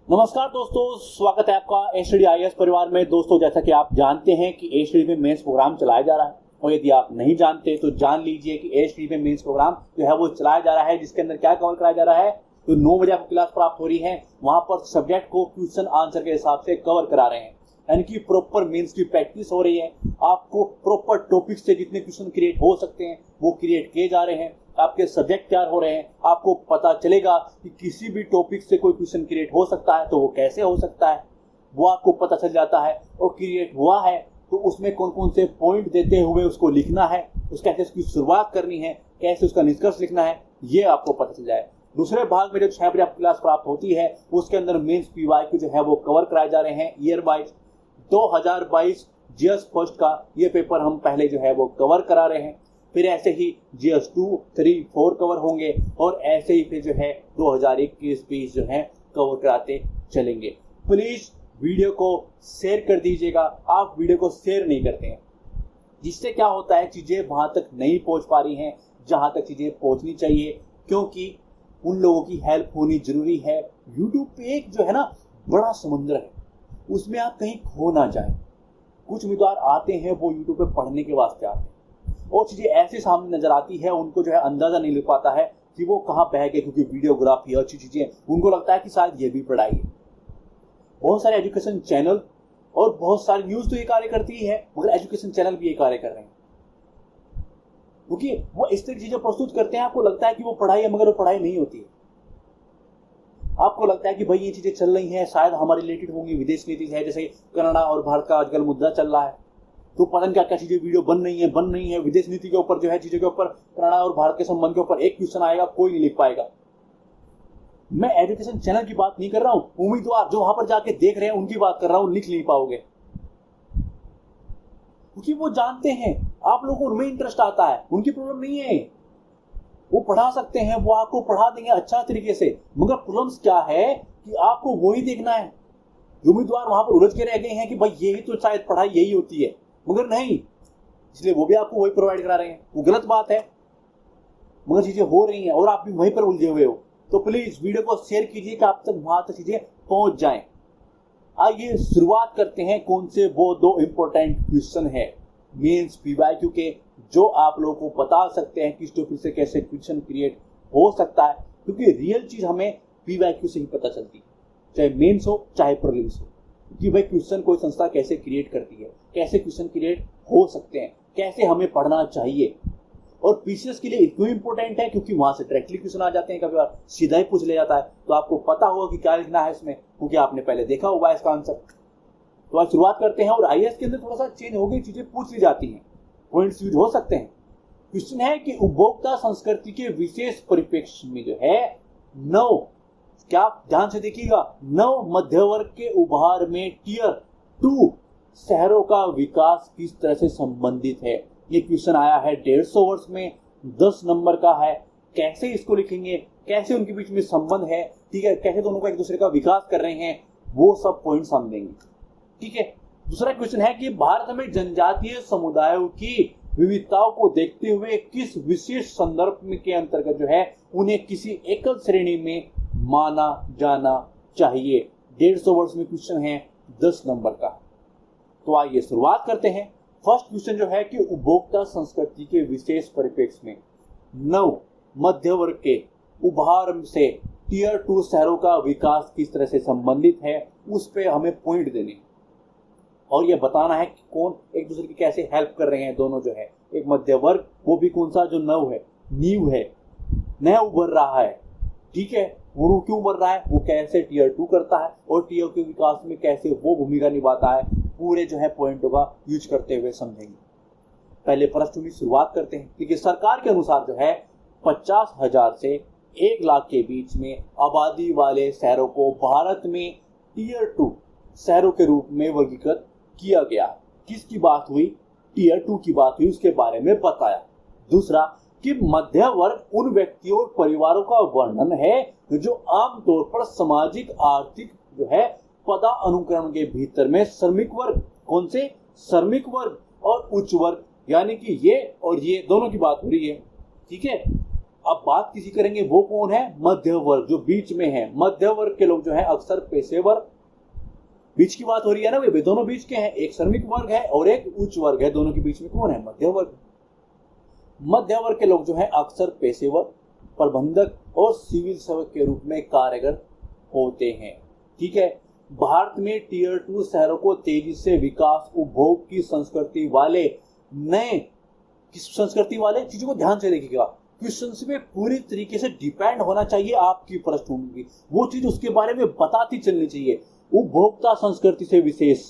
नमस्कार दोस्तों, स्वागत है आपका एचडीआईएएस परिवार में। दोस्तों, जैसा कि आप जानते हैं कि एचडी में मेंस प्रोग्राम चलाया जा रहा है, और यदि आप नहीं जानते तो जान लीजिए कि एचडी में मेंस प्रोग्राम जो है वो चलाया जा रहा है, जिसके अंदर क्या कवर कराया जा रहा है। तो 9 बजे आपको क्लास प्राप्त हो रही है, वहां पर सब्जेक्ट को क्वेश्चन आंसर के हिसाब से कवर करा रहे हैं, यानी कि प्रॉपर मेंस की प्रैक्टिस हो रही है। आपको प्रॉपर टॉपिक से जितने क्वेश्चन क्रिएट हो सकते हैं वो क्रिएट किए जा रहे हैं। आपके सब्जेक्ट तैयार हो रहे हैं। आपको पता चलेगा कि किसी भी टॉपिक से कोई क्वेश्चन क्रिएट हो सकता है, तो वो कैसे हो सकता है वो आपको पता चल जाता है। और क्रिएट हुआ है तो उसमें कौन कौन से पॉइंट देते हुए उसको लिखना है, कैसे उसकी शुरुआत करनी है, कैसे उसका निष्कर्ष लिखना है, ये आपको पता चल जाए। दूसरे भाग में जो 6 बजे आपको क्लास प्राप्त होती है, उसके अंदर मेंस पीवाईक्यू जो है वो कवर कराए जा रहे हैं। ईयर वाइज 2022 जीएस फर्स्ट का ये पेपर हम पहले जो है वो कवर करा रहे हैं। फिर ऐसे ही जीएस 2, 3, 4 कवर होंगे, और ऐसे ही फिर जो है 2021-20 जो है कवर कराते चलेंगे। प्लीज वीडियो को शेयर कर दीजिएगा। आप वीडियो को शेयर नहीं करते हैं, जिससे क्या होता है, चीजें वहां तक नहीं पहुंच पा रही हैं जहां तक चीजें पहुंचनी चाहिए, क्योंकि उन लोगों की हेल्प होनी जरूरी है। यूट्यूब पे एक जो है ना बड़ा समुद्र है, उसमें आप कहीं खो ना जाए। कुछ उम्मीदवार आते हैं, वो यूट्यूब पे पढ़ने के वास्ते आते हैं, और चीजें ऐसे सामने नजर आती है, उनको जो है अंदाजा नहीं लग पाता है कि वो कहाँ बह गए, क्योंकि वीडियोग्राफी और अच्छी चीजें उनको लगता है कि शायद ये भी पढ़ाई है। बहुत सारे एजुकेशन चैनल और बहुत सारी न्यूज तो ये कार्य करती है, मगर एजुकेशन चैनल भी ये कार्य कर रहे हैं, क्योंकि वो इस तरह की चीजें प्रस्तुत करते हैं। आपको लगता है कि वो पढ़ाई है, मगर वो पढ़ाई नहीं होती है। आपको लगता है कि भाई ये चीजें चल रही हैं, शायद हमारे रिलेटेड होंगी, विदेश नीति है, जैसे कनाडा और भारत का आजकल मुद्दा चल रहा है, तो पता नहीं क्या क्या चीजें वीडियो बन रही है विदेश नीति के ऊपर, जो है चीजों के ऊपर, कनाडा और भारत के संबंध के ऊपर एक क्वेश्चन आएगा, कोई नहीं लिख पाएगा। मैं एजुकेशन चैनल की बात नहीं कर रहा हूं, उम्मीदवार जो वहां पर जाके देख रहे हैं उनकी बात कर रहा हूं। लिख नहीं पाओगे, क्योंकि वो जानते हैं आप लोगों को उनमें इंटरेस्ट आता है, उनकी प्रॉब्लम नहीं है। वो पढ़ा सकते हैं, वो आपको पढ़ा देंगे अच्छा तरीके से, मगर प्रॉब्लम क्या है कि आपको वही देखना है। उम्मीदवार वहां पर उलझ के रह गए हैं कि भाई यही तो शायद पढ़ाई यही होती है, मगर नहीं, इसलिए वो भी आपको वही प्रोवाइड करा रहे हैं। वो गलत बात है, मगर चीजें हो रही हैं और आप भी वहीं पर उलझे हुए हो। तो प्लीज वीडियो को शेयर कीजिए कि आप तक वहां तक चीजें पहुंच जाएं। आइए शुरुआत करते हैं। कौन से वो 2 इंपॉर्टेंट क्वेश्चन है मेंस पीवाईक्यू के, जो आप लोगों को बता सकते हैं कि इस टॉपिक से कैसे क्वेश्चन क्रिएट हो सकता है, क्योंकि रियल चीज हमें पीवाईक्यू से ही पता चलती है, चाहे मेंस हो चाहे प्रीलिम्स हो, कि भाई क्वेश्चन कोई संस्था कैसे क्रिएट करती है, कैसे क्वेश्चन क्रिएट हो सकते हैं, कैसे हमें पढ़ना चाहिए। और पीसीएस के लिए क्यों इंपॉर्टेंट है, क्योंकि वहां से डायरेक्टली क्वेश्चन आ जाते हैं, कभी बार सीधा ही पूछ ले जाता है, तो आपको पता होगा कि क्या लिखना है इसमें, क्योंकि आपने पहले देखा हुआ है इसका आंसर। तो आज शुरुआत करते हैं। और आईएएस के अंदर थोड़ा सा चेंज हो गई, चीजें पूछ ली जाती हैं, पॉइंट्स यूज हो सकते हैं। क्वेश्चन है कि उपभोक्ता संस्कृति के विशेष परिप्रेक्ष्य में जो है 9, क्या ध्यान से देखिएगा, 9 मध्य वर्ग के उभार में टियर 2 शहरों का विकास किस तरह से संबंधित है। ये क्वेश्चन आया है 150 वर्ष में, 10 नंबर का है। कैसे इसको लिखेंगे, कैसे उनके बीच में संबंध है, ठीक है, कैसे दोनों का एक दूसरे का विकास कर रहे हैं, वो सब पॉइंट्स हम देंगे, ठीक है। दूसरा क्वेश्चन है कि भारत में जनजातीय समुदायों की विविधताओं को देखते हुए किस विशेष संदर्भ के अंतर्गत जो है उन्हें किसी एकल श्रेणी में माना जाना चाहिए। 150 वर्ष में क्वेश्चन है, 10 नंबर का। तो आइए शुरुआत करते हैं। फर्स्ट क्वेश्चन जो है कि उपभोक्ता संस्कृति के विशेष परिप्रेक्ष्य में 9 मध्य वर्ग के उभार से टियर 2 शहरों का विकास किस तरह से संबंधित है, उस पे हमें पॉइंट देने और ये बताना है कि कौन एक दूसरे की कैसे हेल्प कर रहे हैं। दोनों जो है, एक मध्य वर्ग, वो भी कौन सा, जो नींव है, नया उभर रहा है, ठीक है, वो क्यों उभर रहा है, वो कैसे टियर 2 करता है, और टियर के विकास में कैसे वो भूमिका निभाता है, पूरे जो है पॉइंटों का यूज करते हुए समझेंगे। पहले प्रश्न की शुरुआत करते हैं। क्योंकि सरकार के अनुसार जो है 50,000 से 1 लाख के बीच में आबादी वाले शहरों को भारत में टियर 2 शहरों के रूप में वर्गीकृत किया गया। किसकी बात हुई, टियर 2 की बात हुई, उसके बारे में बताया। दूसरा कि मध्य वर्ग उन व्यक्तियों और परिवारों का वर्णन है जो आमतौर पर सामाजिक आर्थिक जो है पदानुक्रम के भीतर में श्रमिक वर्ग, कौन से, श्रमिक वर्ग और उच्च वर्ग, यानी कि ये और ये दोनों की बात हो रही है, ठीक है। अब बात किसी करेंगे, वो कौन है? मध्य वर्ग, जो बीच में है। मध्य वर्ग के लोग जो है अक्सर पेशेवर, बीच की बात हो रही है ना भाई, दोनों बीच के हैं, एक श्रमिक वर्ग है और एक उच्च वर्ग है, दोनों के बीच में कौन है? मध्य वर्ग। मध्य वर्ग के लोग जो है अक्सर पेशेवर, प्रबंधक और सिविल सेवक के रूप में कार्यरत होते हैं। ठीक है। भारत में टीयर 2 शहरों को तेजी से विकास, उपभोग की संस्कृति वाले नए, किस संस्कृति वाले, चीजों को ध्यान से देखिएगा, क्वेश्चन में पूरी तरीके से डिपेंड होना चाहिए आपकी पृष्ठभूमि, वो चीज उसके बारे में बताती चलनी चाहिए। उपभोक्ता संस्कृति से विशेष,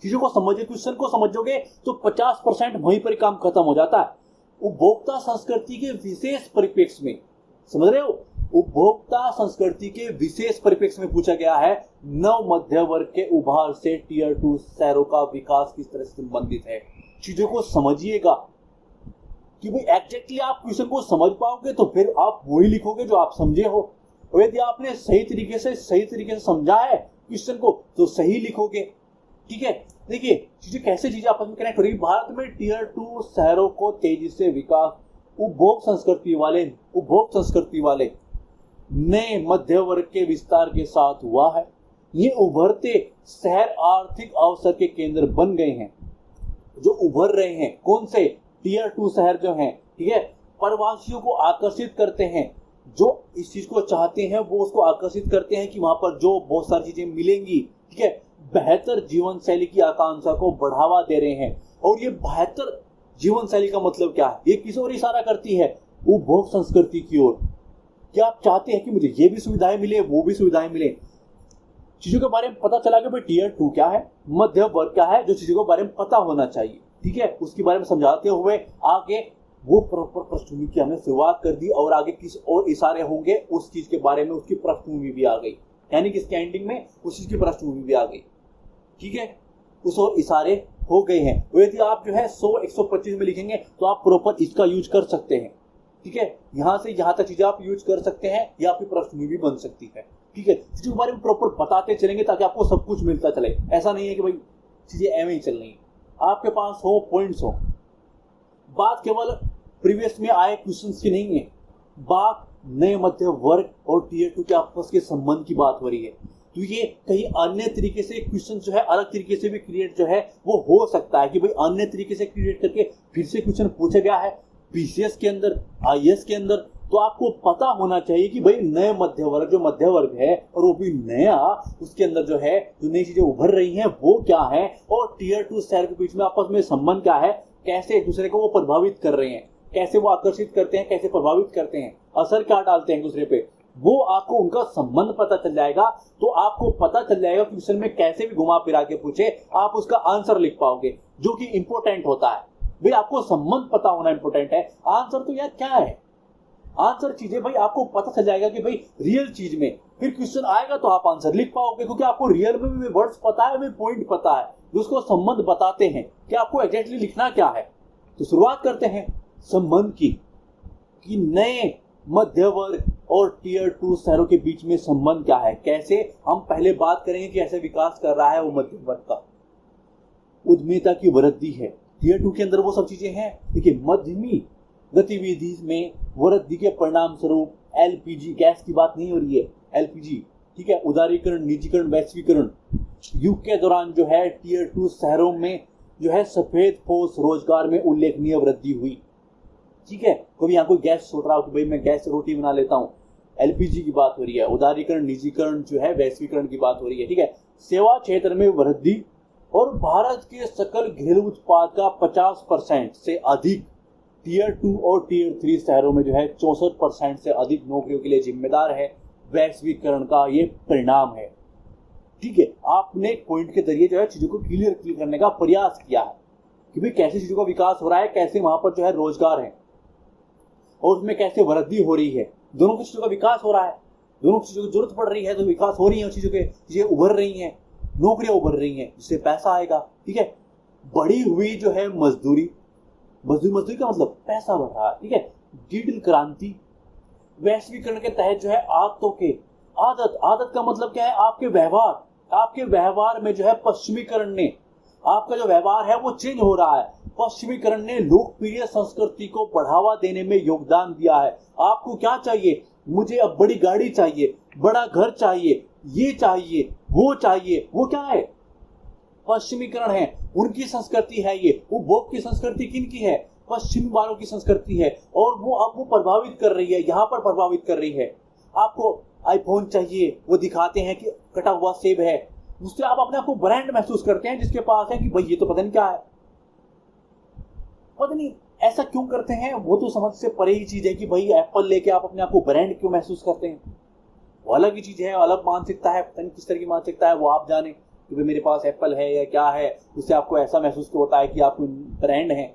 चीजों को समझिए, क्वेश्चन को समझोगे तो 50% वहीं पर काम खत्म हो जाता है। उपभोक्ता संस्कृति के विशेष परिप्रेक्ष्य में, समझ रहे हो, उपभोक्ता संस्कृति के विशेष परिप्रेक्ष्य में पूछा गया है, नव मध्य वर्ग के उभार से टीयर 2 शहरों का विकास किस तरह से संबंधित है। चीजों को समझिएगा कि भाई एग्जैक्टली आप क्वेश्चन को समझ पाओगे तो फिर आप वही लिखोगे जो आप समझे हो, और यदि आपने सही तरीके से समझा है क्वेश्चन को तो सही लिखोगे। ठीक है। देखिए चीजें कैसे चीजें आपस में कनेक्ट हो रही है। भारत में टीयर 2 शहरों को तेजी से विकास, उपभोग संस्कृति वाले नए मध्य वर्ग के विस्तार के साथ हुआ है। ये उभरते शहर आर्थिक अवसर के केंद्र बन गए हैं, जो उभर रहे हैं। कौन से? टीयर 2 शहर जो हैं। ठीक है। प्रवासियों को आकर्षित करते हैं, जो इस चीज को चाहते हैं वो उसको आकर्षित करते हैं कि वहां पर जो बहुत सारी चीजें मिलेंगी। ठीक है। बेहतर जीवन शैली की आकांक्षा को बढ़ावा दे रहे हैं। और ये बेहतर जीवन शैली का मतलब क्या है? ये किस ओर इशारा करती है? उपभोग संस्कृति की ओर। क्या आप चाहते हैं कि मुझे ये भी सुविधाएं मिले, वो भी सुविधाएं मिले? चीजों के बारे में पता चला कि भाई टीयर 2 क्या है, मध्य वर्ग क्या है, जो चीजों के बारे में पता होना चाहिए। ठीक है। उसके बारे में समझाते हुए आगे वो प्रॉपर पृष्ठभूमि की हमने शुरुआत कर दी, और आगे किस और इशारे होंगे उस चीज के बारे में, उसकी पृष्ठभूमि भी आ गई, यानी कि इसके एंडिंग में उस चीज की पृष्ठभूमि भी आ गई। ठीक है। उस और इशारे हो गए हैं। और यदि आप जो है 100-125 में लिखेंगे तो आप प्रॉपर इसका यूज कर सकते हैं। ठीक है। यहां से यहां तक चीजें आप यूज कर सकते हैं, या आपकी प्रश्न भी बन सकती है। ठीक है। चीजों के बारे में प्रॉपर बताते चलेंगे ताकि आपको सब कुछ मिलता चले। ऐसा नहीं है कि भाई चीजें ऐਵੇਂ ही चल रही है, आपके पास हो पॉइंट्स हो। बात केवल प्रीवियस में आए क्वेश्चंस की नहीं है, बात नए मध्य वर्ग और टीयर 2 के आपस के संबंध की बात हो रही है। तो ये कहीं अन्य तरीके से क्वेश्चन जो है अलग तरीके से भी क्रिएट जो है वो हो सकता है कि भाई अन्य तरीके से क्रिएट करके फिर से क्वेश्चन पूछा गया है पीसीएस के अंदर, आईएएस के अंदर। तो आपको पता होना चाहिए कि भाई नए मध्य वर्ग, जो मध्य वर्ग है और वो भी नया, उसके अंदर जो है जो नई चीजें उभर रही हैं वो क्या है, और टीयर 2 शहर के बीच में आपस में संबंध क्या है, कैसे एक दूसरे को वो प्रभावित कर रहे हैं, कैसे वो आकर्षित करते हैं, कैसे प्रभावित करते हैं, असर क्या डालते हैं एक दूसरे पे, वो आपको उनका संबंध पता चल जाएगा। तो आपको पता चल जाएगा कि क्वेश्चन में कैसे भी घुमा फिरा के पूछे आप उसका आंसर लिख पाओगे, जो कि इंपॉर्टेंट होता है। भाई आपको संबंध पता होना इंपॉर्टेंट है। आंसर तो यार क्या है, आंसर चीजें भाई आपको पता चल जाएगा कि भाई रियल चीज में फिर क्वेश्चन आएगा तो आप आंसर लिख पाओगे, क्योंकि आपको रियल में भी वर्ड्स पता है, पॉइंट पता है जो उसको संबंध बताते हैं कि आपको एग्जैक्टली लिखना क्या है। तो शुरुआत करते हैं संबंध की, कि नए मध्य वर्ग और टीयर 2 शहरों के बीच में संबंध क्या है, कैसे। हम पहले बात करेंगे कि ऐसे विकास कर रहा है वो मध्य वर्ग का। उद्यमिता की वृद्धि है, टीयर 2 के अंदर वो सब चीजें हैं। देखिए मध्यमी गतिविधि में वृद्धि के परिणाम स्वरूप एलपीजी गैस की बात नहीं हो रही है, एलपीजी। ठीक है। उदारीकरण, निजीकरण, वैश्वीकरण युग के दौरान जो है टीयर 2 शहरों में जो है सफेद पोष रोजगार में उल्लेखनीय वृद्धि हुई। ठीक है। कभी यहाँ कोई गैस सोच रहा हो कि भाई मैं गैस से रोटी बना लेता हूँ, एलपीजी की बात हो रही है। उदारीकरण, निजीकरण जो है वैश्वीकरण की बात हो रही है। ठीक है। सेवा क्षेत्र में वृद्धि, और भारत के सकल घरेलू उत्पाद का 50% से अधिक टीयर 2 और टीयर 3 शहरों में जो है 64% से अधिक नौकरियों के लिए जिम्मेदार है। वैश्वीकरण का ये परिणाम है। ठीक है। आपने पॉइंट के जरिए जो है चीजों को क्लियर करने का प्रयास किया है कि भाई कैसे चीजों का विकास हो रहा है, कैसे वहां पर जो है रोजगार है और उसमें कैसे वृद्धि हो रही है। दोनों की चीजों का विकास हो रहा है, दोनों की चीजों की जरूरत पड़ रही है तो विकास हो रही है, चीजों के चीजें उभर रही हैं, नौकरियां उभर रही हैं जिससे पैसा आएगा। ठीक है। बढ़ी हुई जो है मजदूरी का मतलब पैसा बढ़ रहा है। ठीक है। डिजिटल क्रांति, वैश्वीकरण के तहत जो है आदतों के आदत का मतलब क्या है, आपके व्यवहार में जो है पश्चिमीकरण ने आपका जो व्यवहार है वो चेंज हो रहा है। पश्चिमीकरण ने लोकप्रिय संस्कृति को बढ़ावा देने में योगदान दिया है। आपको क्या चाहिए? मुझे अब बड़ी गाड़ी चाहिए, बड़ा घर चाहिए, ये चाहिए, वो चाहिए। वो क्या है? पश्चिमीकरण है, उनकी संस्कृति है ये। वो भोग की संस्कृति किनकी है? पश्चिमी वालों की संस्कृति है, और वो अब वो प्रभावित कर रही है, यहाँ पर प्रभावित कर रही है। आपको आईफोन चाहिए, वो दिखाते हैं कि कटा हुआ सेब है, उससे आप अपने आप को ब्रांड महसूस करते हैं जिसके पास है, कि भाई ये तो पता नहीं क्या है। पता नहीं ऐसा क्यों करते हैं, वो तो समझ से परे ही चीज है कि भाई एप्पल लेके आप अपने आप को ब्रांड क्यों महसूस करते हैं। वो अलग ही चीज है, अलग मानसिकता है, पता नहीं किस तरह की मानसिकता है, वो आप जाने कि भाई मेरे पास एप्पल है या क्या है, उससे आपको ऐसा महसूस होता है कि आप ब्रांड है।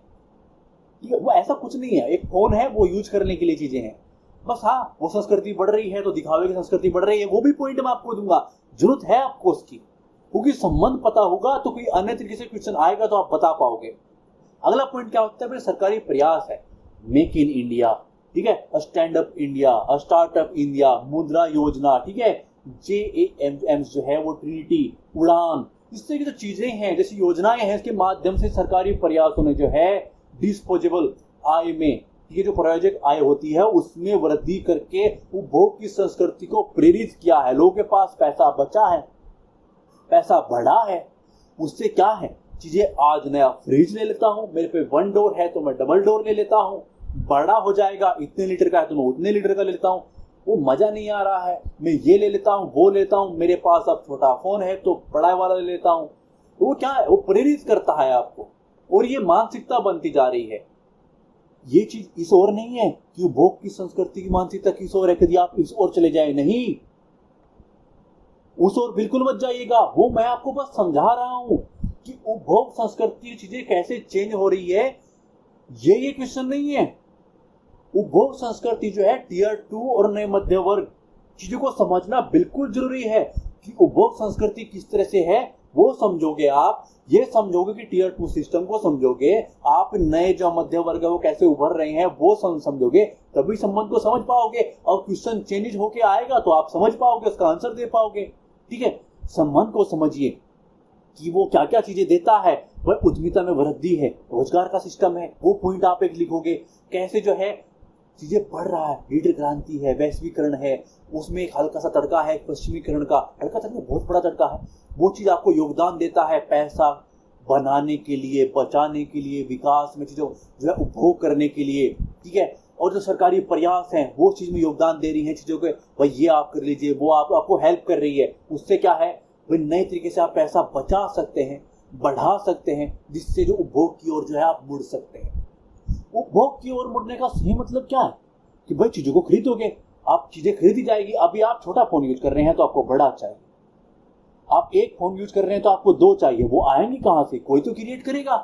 वो ऐसा कुछ नहीं है, एक फोन है, वो यूज करने के लिए चीजें हैं बस। हाँ, वो संस्कृति बढ़ रही है तो दिखावे की संस्कृति बढ़ रही है, वो भी पॉइंट मैं आपको दूंगा, जरूरत है आपको उसकी, क्योंकि संबंध पता होगा तो कोई अन्य तरीके से क्वेश्चन आएगा तो आप बता पाओगे। अगला पॉइंट क्या होता है? सरकारी प्रयास है, मेक इन इंडिया, ठीक है, stand up India, startup India, मुद्रा योजना, ठीक है, JAMM जो है वो ट्रिनिटी, उड़ान, इस तरह की जो चीजें हैं, जैसी योजनाएं हैं, इसके माध्यम से सरकारी प्रयासों ने जो है डिस्पोजेबल आय में, ये जो प्रायोजिक आय होती है उसमें वृद्धि करके उपभोग की संस्कृति को प्रेरित किया है। लोगों के पास पैसा बचा है, पैसा बढ़ा है, उससे क्या है, चीजें आज नया फ्रिज ले लेता हूं, मेरे पे 1 डोर है तो मैं डबल डोर ले लेता हूं, बड़ा हो जाएगा, इतने लीटर का है तो मैं उतने लीटर का ले लेता हूं। वो मजा नहीं आ रहा है, मैं ये ले लेता हूं, वो लेता हूं, मेरे पास अब छोटा फोन है तो बड़ा वाला ले लेता हूं। वो क्या है, वो प्रेरित करता है आपको, और ये मानसिकता बनती जा रही है। ये चीज इस ओर नहीं है कि उपभोग की संस्कृति की मानसिकता किस ओर है, कभी आप इस ओर चले जाए, नहीं, उस ओर बिल्कुल मत जाइएगा। वो मैं आपको बस समझा रहा हूं कि उपभोग संस्कृति चीजें कैसे चेंज हो रही है, ये क्वेश्चन नहीं है। उपभोग संस्कृति जो है टियर 2 और नए मध्य वर्ग, चीजों को समझना बिल्कुल जरूरी है कि उपभोग संस्कृति किस तरह से है। वो समझोगे आप, ये समझोगे कि टियर 2 सिस्टम को समझोगे आप, नए जो मध्य वर्ग है वो कैसे उभर रहे हैं वो समझोगे, तभी संबंध को समझ पाओगे, और क्वेश्चन चेंज होके आएगा तो आप समझ पाओगे, उसका आंसर दे पाओगे। ठीक है, संबंध को समझिए कि वो क्या क्या चीजें देता है। वह उद्यमिता में वृद्धि है, रोजगार का सिस्टम है, वो पॉइंट आप एक लिखोगे, कैसे जो है चीजें बढ़ रहा है, हरित क्रांति है, वैश्वीकरण है, उसमें एक हल्का सा तड़का है पश्चिमीकरण का, हल्का तड़का बहुत बड़ा तड़का है, वो चीज आपको योगदान देता है पैसा बनाने के लिए, बचाने के लिए, विकास में चीजों जो है उपभोग करने के लिए। ठीक है, और जो सरकारी प्रयास हैं वो चीज में योगदान दे रही है चीजों के, भाई ये आप कर लीजिए, वो आपको हेल्प कर रही है। उससे क्या है, भाई नए तरीके से आप पैसा बचा सकते हैं, बढ़ा सकते हैं, जिससे जो उपभोग की ओर जो है आप मुड़ सकते हैं। उपभोग की ओर मुड़ने का सही मतलब क्या है कि भाई चीजों को खरीदोगे, आप चीजें खरीदी जाएगी। अभी आप छोटा फोन यूज कर रहे हैं तो आपको बड़ा चाहिए, आप एक फोन यूज कर रहे हैं तो आपको 2 चाहिए। वो आएंगे कहां से? कोई तो क्रिएट करेगा,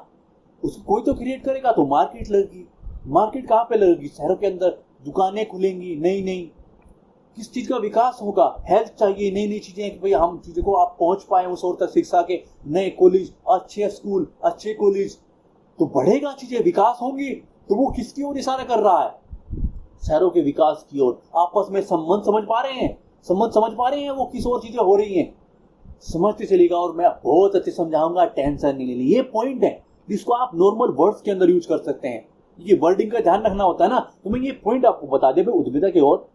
कोई तो क्रिएट करेगा, तो मार्केट लगेगी। मार्केट कहां पे लगेगी? शहरों के अंदर दुकानें खुलेंगी, नई नई। किस चीज का विकास होगा? हेल्थ चाहिए, नई नई चीजें कि भाई हम चीजों को आप पहुंच पाए उस ओर तक, शिक्षा के नए कॉलेज, अच्छे स्कूल, अच्छे कॉलेज, तो बढ़ेगा, चीजें विकास होंगी। तो वो किसकी ओर इशारा कर रहा है? शहरों के विकास की ओर। आपस में संबंध समझ पा रहे हैं? संबंध समझ पा रहे हैं वो किस ओर चीजें हो रही हैं? समझते चलेगा, और मैं बहुत अच्छे समझाऊंगा, टेंशन नहीं लेनी। ये पॉइंट है जिसको आप नॉर्मल वर्ड्स के अंदर यूज कर सकते हैं। ये वर्डिंग का ध्यान रखना होता है ना, तो मैं ये पॉइंट आपको बता दे, उद्यमिता की ओर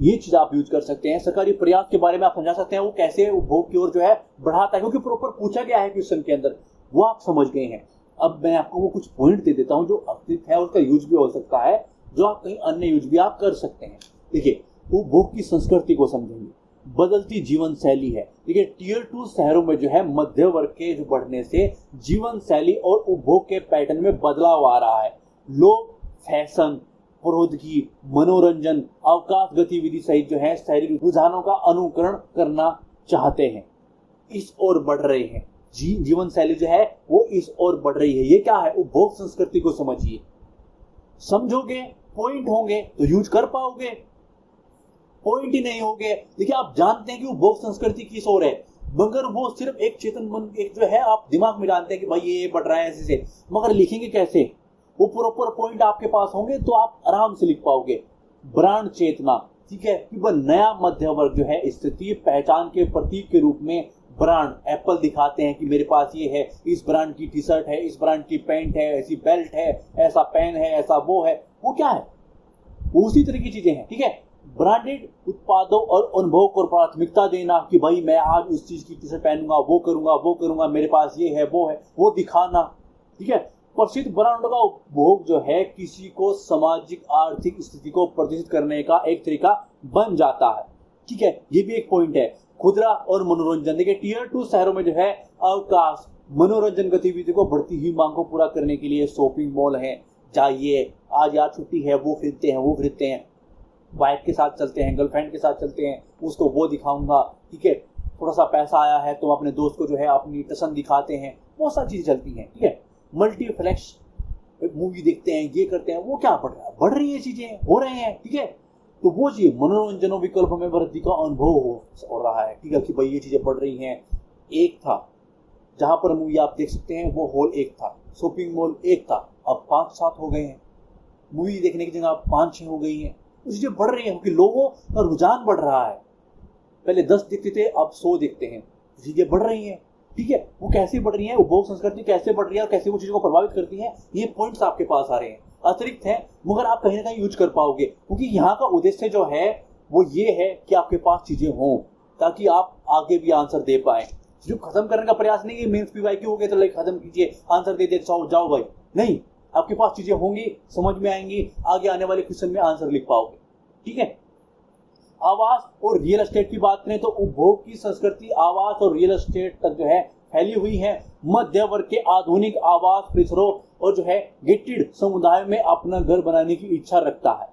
ये चीज आप यूज कर सकते हैं। सरकारी प्रयास के बारे में आप समझा सकते हैं, वो कैसे उपभोग की ओर जो है बढ़ाता है, क्योंकि प्रॉपर पूछा गया है क्वेश्चन के अंदर, वो आप समझ गए हैं। अब मैं आपको वो कुछ पॉइंट दे देता हूं जो अतिरिक्त है, उसका यूज भी हो सकता है, जो आप कहीं अन्य यूज भी आप कर सकते हैं। देखिए, उपभोग की संस्कृति को समझेंगे, बदलती जीवन शैली है। देखिए, टियर 2 शहरों में जो है मध्य वर्ग के जो बढ़ने से जीवन शैली और उपभोग के पैटर्न में बदलाव आ रहा है। लोग फैशन, प्रौद्योगिकी, मनोरंजन, अवकाश गतिविधि सहित जो है शहरी रुझानों का अनुकरण करना चाहते हैं, इस ओर बढ़ रहे हैं। जीवन शैली जो है वो इस ओर बढ़ रही है। ये क्या है? उपभोग संस्कृति को समझिए, समझोगे, पॉइंट होंगे तो यूज कर पाओगे, पॉइंट ही नहीं होंगे। देखिए, आप जानते हैं कि उपभोग संस्कृति किस ओर है, मगर वो सिर्फ एक चेतन मन, एक जो है आप दिमाग में जानते हैं कि भाई ये बढ़ रहा है ऐसे से, मगर लिखेंगे कैसे? वो प्रॉपर पॉइंट आपके पास होंगे तो आप आराम से लिख पाओगे। ब्रांड चेतना, ठीक है, कि वह नया मध्य वर्ग जो है स्थिति पहचान के प्रतीक के रूप में ब्रांड एप्पल दिखाते हैं कि मेरे पास ये है, इस ब्रांड की टी शर्ट है, इस ब्रांड की पैंट है, ऐसी बेल्ट है, ऐसा पेन है, ऐसा वो है, वो क्या है, वो उसी तरह की चीजें हैं। ठीक है, ब्रांडेड उत्पादों और अनुभव को प्राथमिकता देना कि भाई मैं आज उस चीज की टी शर्ट पहनूंगा, वो करूंगा, मेरे पास ये है वो है, वो दिखाना। ठीक है, प्रसिद्ध ब्रांडों का उपभोग जो है किसी को सामाजिक आर्थिक स्थिति को प्रदर्शित करने का एक तरीका बन जाता है। ठीक है, ये भी एक पॉइंट है। खुदरा और मनोरंजन, देखिए टियर 2 शहरों में जो है अवकाश मनोरंजन गतिविधि को बढ़ती हुई मांग को पूरा करने के लिए शॉपिंग मॉल है, जाइए आज यार छुट्टी है, वो खरीदते हैं, वाइफ के साथ चलते हैं, गर्लफ्रेंड के साथ चलते हैं, उसको वो दिखाऊंगा। ठीक है, थोड़ा सा पैसा आया है तो अपने दोस्त को जो है अपनी टसन दिखाते हैं, बहुत सारी चीजें चलती हैं। ठीक है, मल्टीप्लेक्स मूवी देखते हैं, ये करते हैं, वो क्या बढ़ रही है, चीजें हो रहे हैं। ठीक है, तो वो चीज मनोरंजन विकल्प में वृद्धि का अनुभव हो रहा है। ठीक है कि भाई ये चीजें बढ़ रही हैं। एक था जहां पर मूवी आप देख सकते हैं वो हॉल एक था, शॉपिंग मॉल एक था, अब 5-7 हो गए हैं। मूवी देखने की जगह 5-6 हो गई हैं। चीजें बढ़ रही है क्योंकि लोगों का रुझान बढ़ रहा है। पहले 10 दिखते थे, अब 100 दिखते हैं। चीजें बढ़ रही हैं। ठीक है, वो कैसे बढ़ रही है, उपभोग संस्कृति कैसे बढ़ रही है और कैसे वो चीजों को प्रभावित करती है, ये पॉइंट्स आपके पास आ रहे हैं, अतिरिक्त है, मगर आप कहीं ना कहीं यूज कर पाओगे क्योंकि यहाँ का उद्देश्य जो है वो ये है कि आपके पास चीजें हों ताकि आप आगे भी आंसर दे पाए। जो खत्म करने का प्रयास नहीं है, मेंस पीवाईक्यू हो गया तो लाइक खत्म कीजिए, आंसर दे दे जाओ भाई, नहीं, आपके पास चीजें होंगी, समझ में आएंगी, आगे आने वाले क्वेश्चन में आंसर लिख पाओगे। ठीक है, आवास और रियल एस्टेट की बात करें तो उपभोग की संस्कृति आवास और रियल एस्टेट तक जो है फैली हुई है। मध्य वर्ग के आधुनिक आवास परिसरों और जो है गेटेड समुदाय में अपना घर बनाने की इच्छा रखता है।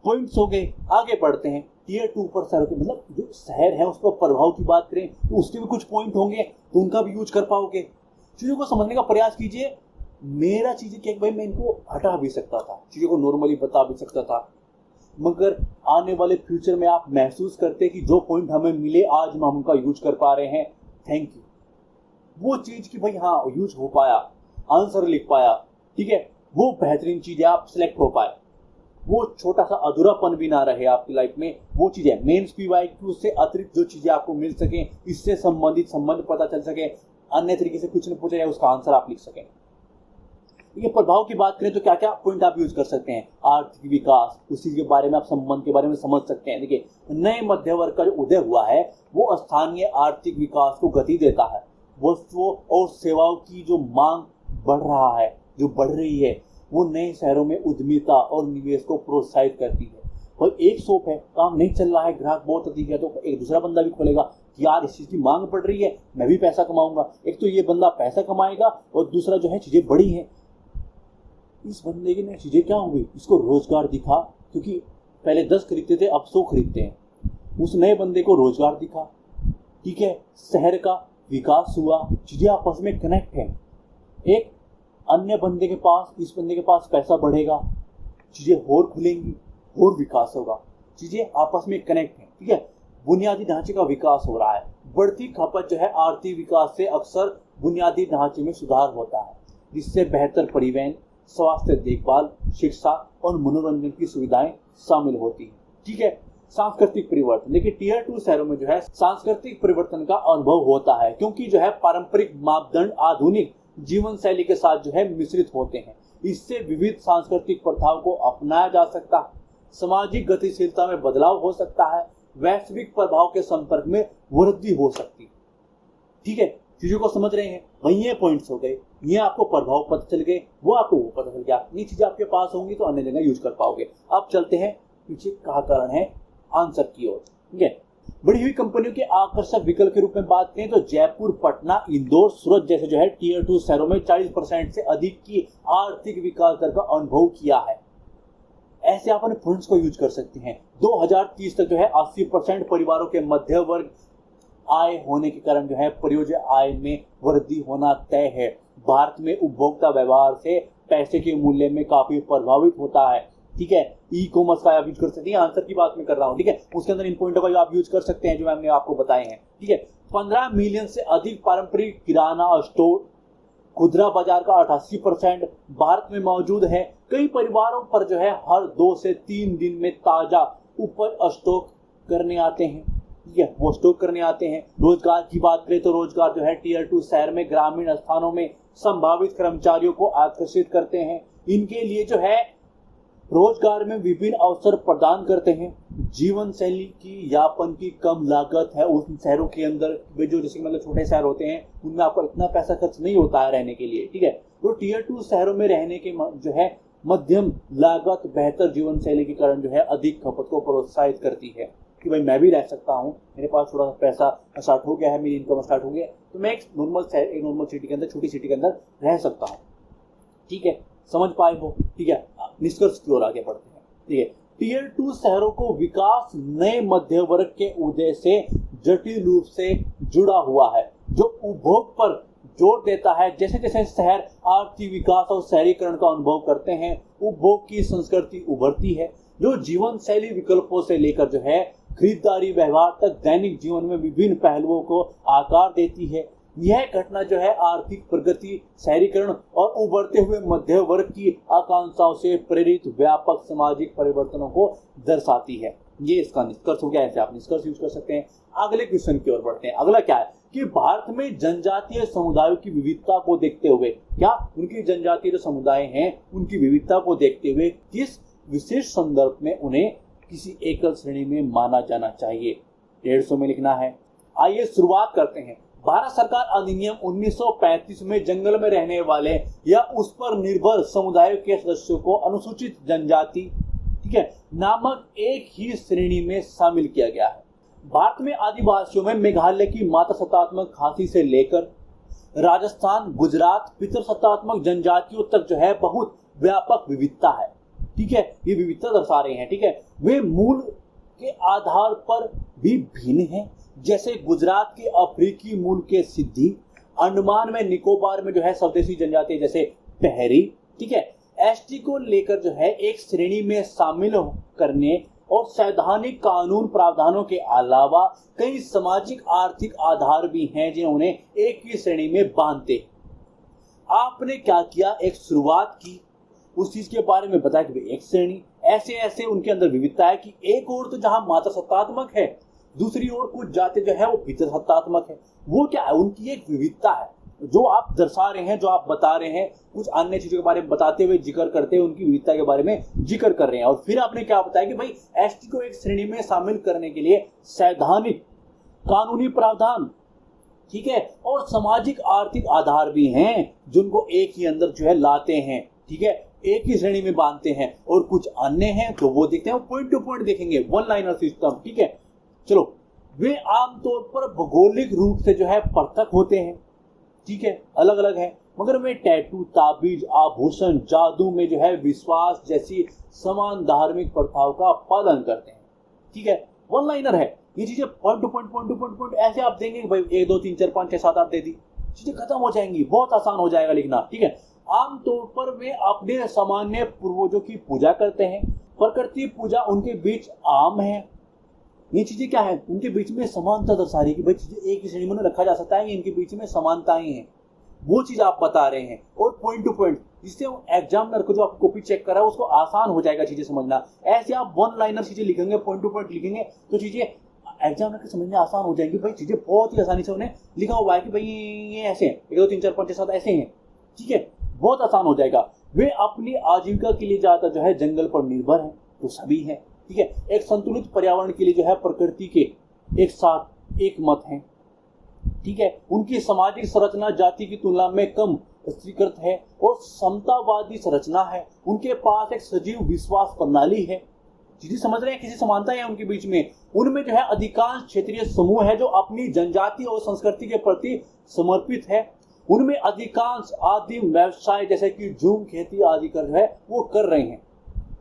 पॉइंट्स हो गए, आगे बढ़ते हैं। टियर 2 पर शहर के मतलब जो शहर है उस पर प्रभाव की बात करें तो उसके भी कुछ पॉइंट होंगे, तो उनका भी यूज कर पाओगे। चीजों को समझने का प्रयास कीजिए। मेरा चीजें क्या भाई, मैं इनको हटा भी सकता था, चीजों को नॉर्मली बता भी सकता था, मगर आने वाले फ्यूचर में आप महसूस करते कि जो पॉइंट हमें मिले आज हम उनका यूज कर पा रहे हैं, थैंक यू। वो चीज की भाई हाँ यूज हो पाया, आंसर लिख पाया। ठीक है, वो बेहतरीन चीज है, आप सिलेक्ट हो पाए, वो छोटा सा अधूरापन भी ना रहे आपकी लाइफ में, वो चीज है। मेंस पीवाईक्यू से अतिरिक्त जो चीजें आपको मिल सके, इससे संबंधित संबंध पता चल सके, अन्य तरीके से कुछ न पूछा जाए उसका आंसर आप लिख सकें। ये प्रभाव की बात करें तो क्या क्या पॉइंट आप यूज कर सकते हैं। आर्थिक विकास, उसी के बारे में आप संबंध के बारे में समझ सकते हैं। देखिए, नए मध्य वर्ग का जो उदय हुआ है वो स्थानीय आर्थिक विकास को गति देता है। वस्तुओं और सेवाओं की जो मांग बढ़ रहा है, जो बढ़ रही है, वो नए शहरों में उद्यमिता और निवेश को प्रोत्साहित करती है। और एक शॉप है, काम नहीं चल रहा है, ग्राहक बहुत अधिक है, तो एक दूसरा बंदा भी खोलेगा कि यार इस चीज की मांग बढ़ रही है, मैं भी पैसा कमाऊंगा। एक तो ये बंदा पैसा कमाएगा और दूसरा जो है चीजें बढ़ी हैं। इस बंदे की ने चीजें क्या हुई, इसको रोजगार दिखा, क्योंकि पहले 10 खरीदते थे, अब 100 खरीदते हैं। उस नए बंदे को रोजगार दिखा। ठीक है, शहर का विकास हुआ, चीजें आपस में कनेक्ट हैं। एक अन्य बंदे के पास, इस बंदे के पास पैसा बढ़ेगा, चीजें और खुलेंगी और विकास होगा, चीजें आपस में कनेक्ट हैं। ठीक है, बुनियादी ढांचे का विकास हो रहा है। बढ़ती खपत जो है आर्थिक विकास से अक्सर बुनियादी ढांचे में सुधार होता है, जिससे बेहतर परिवहन, स्वास्थ्य देखभाल, शिक्षा और मनोरंजन की सुविधाएं शामिल होती हैं। ठीक है, सांस्कृतिक परिवर्तन, देखिए टियर 2 शहरों में जो है सांस्कृतिक परिवर्तन का अनुभव होता है, क्योंकि जो है पारंपरिक मापदंड आधुनिक जीवन शैली के साथ जो है मिश्रित होते हैं। इससे विविध सांस्कृतिक प्रथाओं को अपनाया जा सकता है, सामाजिक गतिशीलता में बदलाव हो सकता है, वैश्विक प्रभाव के संपर्क में वृद्धि हो सकती है। ठीक है, चीजों को समझ रहे हैं, वही ये पॉइंट्स हो गए, ये आपको प्रभाव पता चल गए, वो आपको वो पता चल गया। ये चीजें आपके पास होंगी तो अन्य जगह यूज कर पाओगे। अब चलते हैं पीछे कहा कारण है आंसर की ओर। ठीक है, बढ़ी हुई कंपनियों के आकर्षक विकल्प के रूप में बात करें तो जयपुर, पटना, इंदौर, सूरत जैसे जो है टियर 2 शहरों में 40% से अधिक की आर्थिक विकास दर का अनुभव किया है। ऐसे आप अपने पॉइंट्स को यूज कर सकते हैं। 2030 तक जो है 80% परिवारों के मध्य वर्ग आय होने के कारण जो है परियोजना आय में वृद्धि होना तय है। भारत में उपभोक्ता व्यवहार से पैसे के मूल्य में काफी प्रभावित होता है। ठीक है, ई कॉमर्स का आप यूज कर सकते हैं, आंसर की बात मैं कर रहा हूँ। ठीक है, उसके अंदर इन पॉइंटों का आप यूज कर सकते हैं जो मैंने आपको बताए हैं। ठीक है, 15 मिलियन से अधिक पारंपरिक किराना स्टोर, खुदरा बाजार का 88% भारत में मौजूद है। कई परिवारों पर जो है हर 2 से 3 दिन में ताजा उपज स्टॉक करने आते हैं। ठीक है, वो स्टॉक करने आते हैं। रोजगार की बात करें तो रोजगार जो है टीयर 2 शहर में ग्रामीण स्थानों में संभावित कर्मचारियों को आकर्षित करते हैं। इनके लिए जो है रोजगार में विभिन्न अवसर प्रदान करते हैं। जीवन शैली की यापन की कम लागत है उन शहरों के अंदर, वे जो जैसे मतलब छोटे शहर होते हैं उनमें आपको इतना पैसा खर्च नहीं होता है रहने के लिए, ठीक है। तो टीयर 2 शहरों में रहने के जो है मध्यम लागत बेहतर जीवन शैली के कारण जो है अधिक खपत को प्रोत्साहित करती है कि भाई मैं भी रह सकता हूँ, मेरे पास थोड़ा सा पैसा स्टार्ट हो गया है, मेरी इनकम स्टार्ट हो गया, तो मैं एक नॉर्मल सिटी के अंदर, छोटी सिटी के अंदर रह सकता हूँ, ठीक है। समझ पाए हो, ठीक है। निष्कर्ष की ओर आगे बढ़ते हैं, ठीक है। टीयर 2 शहरों को विकास नए मध्य वर्ग के उदय से जटिल रूप से जुड़ा हुआ है, जो उपभोग पर जोर देता है। जैसे जैसे शहर आर्थिक विकास और शहरीकरण का अनुभव करते हैं, उपभोग की संस्कृति उभरती है, जो जीवन शैली विकल्पों से लेकर जो है खरीदारी व्यवहार तक दैनिक जीवन में विभिन्न पहलुओं को आकार देती है। यह घटना जो है आर्थिक प्रगति, शहरीकरण और उभरते हुए मध्य वर्ग की आकांक्षाओं से प्रेरित व्यापक सामाजिक परिवर्तनों को दर्शाती है। ये इसका निष्कर्ष हो गया। ऐसे आप निष्कर्ष यूज कर सकते हैं। अगले क्वेश्चन की ओर बढ़ते हैं। अगला क्या है कि भारत में जनजातीय समुदायों की विविधता को देखते हुए, क्या उनकी जनजातीय जो समुदाय हैं उनकी विविधता को देखते हुए किस विशेष संदर्भ में उन्हें किसी एकल श्रेणी में माना जाना चाहिए? 150 में लिखना है। आइए शुरुआत करते हैं। भारत सरकार अधिनियम 1935 में जंगल में रहने वाले या उस पर निर्भर समुदायों के सदस्यों को अनुसूचित जनजाति, ठीक है, नामक एक ही श्रेणी में शामिल किया गया है। भारत में आदिवासियों में मेघालय की मातृसत्तात्मक खासी से लेकर राजस्थान, गुजरात पितृसत्तात्मक जनजातियों तक जो है बहुत व्यापक विविधता है, ठीक है। ये विविधता दर्शा रहे हैं, ठीक है। वे मूल के आधार पर भी भिन्न हैं। जैसे गुजरात के अफ्रीकी मूल के सिद्धि, अंडमान में निकोबार में जो है स्वदेशी जनजाति जैसे पहरी, ठीक है। एसटी को लेकर जो है एक श्रेणी में शामिल करने और संवैधानिक कानून प्रावधानों के अलावा कई सामाजिक आर्थिक आधार भी हैं जिन्हें उन्हें एक ही श्रेणी में बांधते। आपने क्या किया, एक शुरुआत की, उस चीज के बारे में बताया कि एक श्रेणी, ऐसे ऐसे उनके अंदर विविधता है कि एक और तो जहां मातृसत्तात्मक है, दूसरी ओर कुछ जाति जो है वो पितृसत्तात्मक है। वो क्या है, उनकी एक विविधता है जो आप दर्शा रहे हैं, जो आप बता रहे हैं, कुछ अन्य चीजों के बारे में बताते हुए जिक्र करते हुए उनकी विविधता के बारे में जिक्र कर रहे हैं। और फिर आपने क्या बताया कि भाई एसटी को एक श्रेणी में शामिल करने के लिए संवैधानिक कानूनी प्रावधान, ठीक है, और सामाजिक आर्थिक आधार भी हैं जिनको एक ही अंदर जो है लाते हैं, ठीक है, एक ही श्रेणी में बांधते हैं। और कुछ अन्य हैं तो वो देखते हैं, पॉइंट टू पॉइंट देखेंगे, वन लाइनर सिस्टम, ठीक है। चलो, वे आमतौर पर भौगोलिक रूप से जो है पृथक होते हैं, ठीक है, अलग अलग है, मगर वे टैटू, ताबीज, आभूषण, जादू में जो है विश्वास जैसी समान धार्मिक प्रथाओं का पालन करते हैं, ठीक है। वन लाइनर है, ये चीजें पॉइंट टू पॉइंट ऐसे आप देंगे कि भाई 1 2 3 4 5 6 7 8 दे दी, चीजें खत्म हो जाएंगी, बहुत आसान हो जाएगा लिखना, ठीक है। आमतौर पर वे अपने सामान्य पूर्वजों की पूजा करते हैं। प्रकृति पूजा उनके बीच आम है। ये चीजें क्या है, उनके बीच में समानता दर्शा रही है कि भाई चीजें एक ही श्रेणी में रखा जा सकता है, इनके बीच में समानताएं हैं, वो चीज आप बता रहे हैं। और पॉइंट टू पॉइंट, जिससे एग्जामिनर को जो आपको कॉपी चेक कर रहा है उसको आसान हो जाएगा चीजें समझना। ऐसे आप वन लाइनर चीजें लिखेंगे, पॉइंट टू पॉइंट लिखेंगे तो चीजें एग्जामिनर के समझने आसान हो जाएंगी। भाई चीजें बहुत ही आसानी से उन्हें लिखा हुआ है कि भाई ये ऐसे हैं, 1 2 3 4 5 6 7 ऐसे हैं, ठीक है, बहुत आसान हो जाएगा। वे अपनी आजीविका के लिए ज्यादा जो है जंगल पर निर्भर है, तो सभी है, ठीक है। एक संतुलित पर्यावरण के लिए जो है प्रकृति के एक साथ एक मत है, ठीक है। उनकी सामाजिक संरचना जाति की तुलना में कम स्त्रीकृत है और समतावादी संरचना है। उनके पास एक सजीव विश्वास प्रणाली है। चीजें समझ रहे हैं, किसी समानता है उनके बीच में। उनमें जो है अधिकांश क्षेत्रीय समूह है जो अपनी जनजाति और संस्कृति के प्रति समर्पित है। उनमें अधिकांश आदिम व्यवसाय जैसे कि झूम खेती आदि कर जो है वो कर रहे हैं,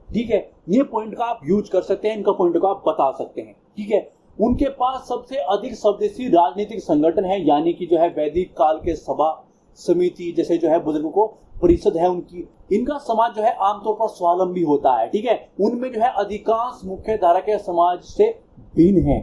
ठीक है। ये पॉइंट का आप यूज कर सकते हैं, इनका पॉइंट का आप बता सकते हैं, ठीक है। उनके पास सबसे अधिक स्वदेशी राजनीतिक संगठन है, यानी कि जो है वैदिक काल के सभा समिति जैसे जो है बुजुर्गों को परिषद है उनकी। इनका समाज जो है आमतौर पर स्वावलंबी होता है, ठीक है। उनमें जो है अधिकांश मुख्य धारा के समाज से भिन्न है।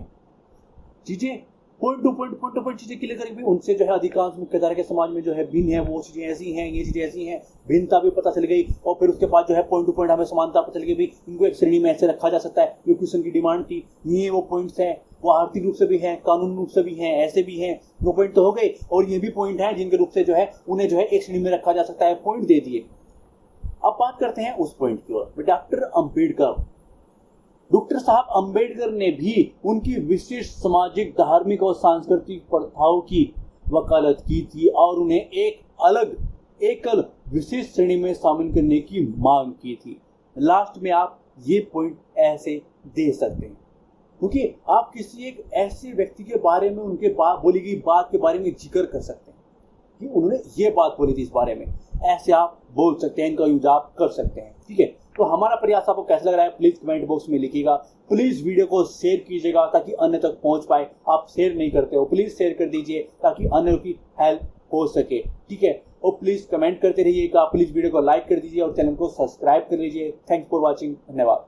चीजें पॉइंट टू पॉइंट चीजें क्लियर करेंगे। उनसे जो है अधिकांश मुख्यधारा के समाज में जो है भिन्न है, वो चीजें ऐसी हैं, ये चीजें ऐसी हैं, भिन्नता भी पता चल गई। और फिर उसके बाद जो है पॉइंट टू पॉइंट हमें समानता पता चल गई, भी इनको एक श्रेणी में ऐसे रखा जा सकता है। ये क्वेश्चन की डिमांड थी, ये वो पॉइंट्स हैं, वो आर्थिक रूप से भी हैं, कानूनी रूप से भी हैं, ऐसे भी हैं, वो पॉइंट तो हो गए। और ये भी पॉइंट हैं जिनके रूप से जो है उन्हें जो है एक श्रेणी में रखा जा सकता है, पॉइंट दे दिए। अब बात करते हैं उस पॉइंट की ओर। डॉक्टर साहब अंबेडकर ने भी उनकी विशिष्ट सामाजिक, धार्मिक और सांस्कृतिक प्रथाओं की वकालत की थी और उन्हें एक अलग एकल विशिष्ट श्रेणी में शामिल करने की मांग की थी। लास्ट में आप ये पॉइंट ऐसे दे सकते हैं, क्योंकि आप किसी एक ऐसे व्यक्ति के बारे में उनके बोली गई बात के बारे में जिक्र कर सकते हैं कि उन्होंने ये बात बोली थी इस बारे में, ऐसे आप बोल सकते हैं, इनका यूज आप कर सकते हैं। ठीक है, तो हमारा प्रयास आपको कैसा लग रहा है प्लीज कमेंट बॉक्स में लिखिएगा। प्लीज वीडियो को शेयर कीजिएगा ताकि अन्य तक पहुंच पाए। आप शेयर नहीं करते हो, प्लीज शेयर कर दीजिए ताकि अन्य की हेल्प हो सके। ठीक है, और प्लीज कमेंट करते रहिएगा, प्लीज वीडियो को लाइक कर दीजिए और चैनल को सब्सक्राइब कर लीजिए। थैंक्स फॉर वॉचिंग, धन्यवाद।